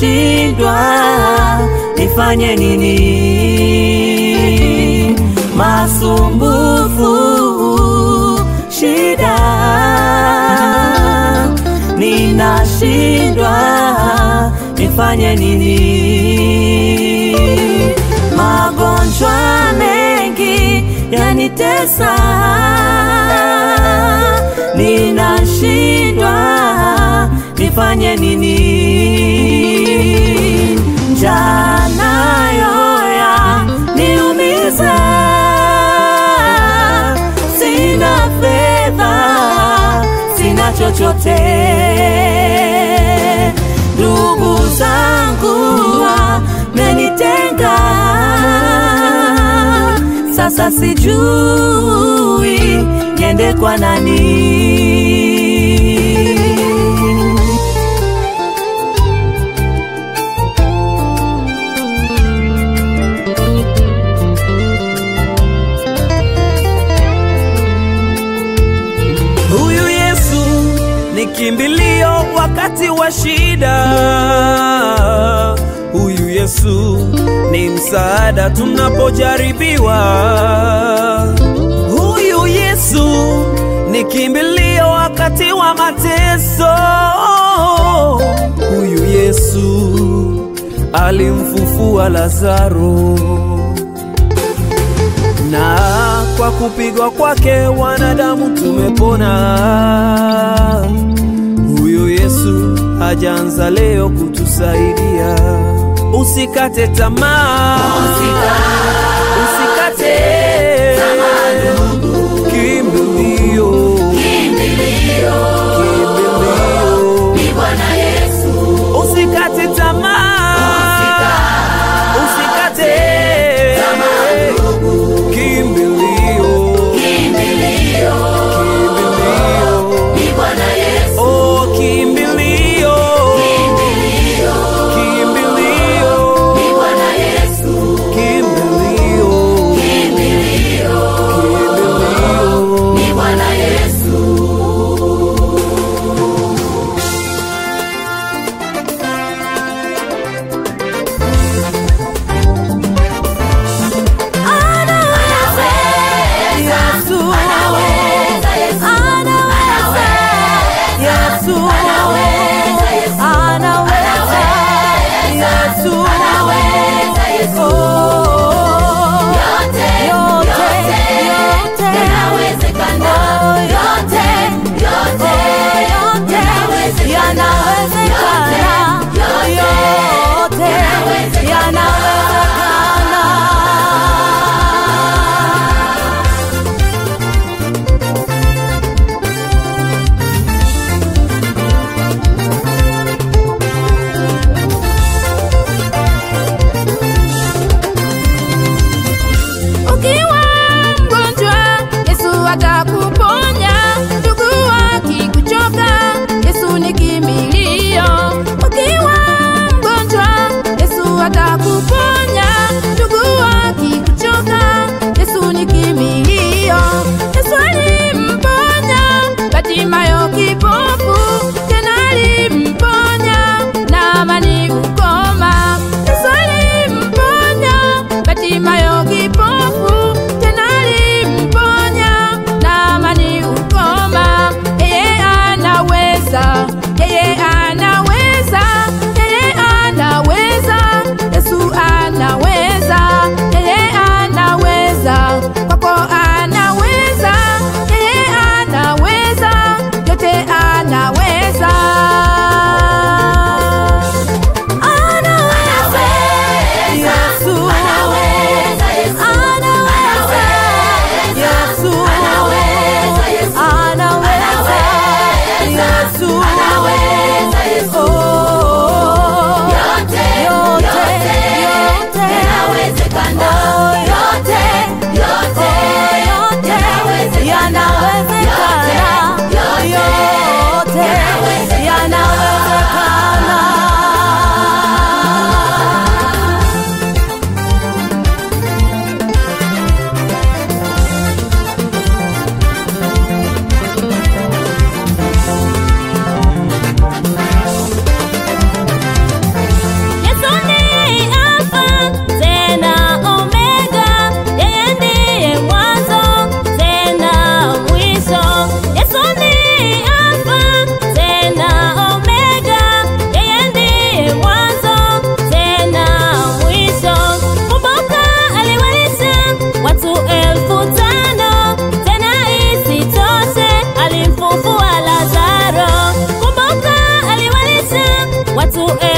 ninashindwa nifanye nini? Masumbufu, shida, ninashindwa nifanye nini? Magonjwa mengi yanitesa, ninashindwa nifanye nini? Njaa nayo yaniumiza, sina fedha, sina chochote. Ndugu zangu wamenitenga, sasa sijui niende kwa nani. Huyu Yesu ni kimbilio wakati wa shida. Huyu Yesu ni msaada tunapojaribiwa. Huyu Yesu ni kimbilio wakati wa mateso. Huyu Yesu alimfufua Lazaro, na kwa kupigwa kwake wanadamu tumepona. Huyo Yesu hajaanza leo kutusaidia. Usikate tamaa, usikate tamaa ndugu. Kimbilio ni Bwana Yesu. Usikate tamaa, usikate tamaa ndugu. Kimbilio ni Bwana Yesu. Oh, kimbilio ni Bwana Yesu. Kimbilio wetu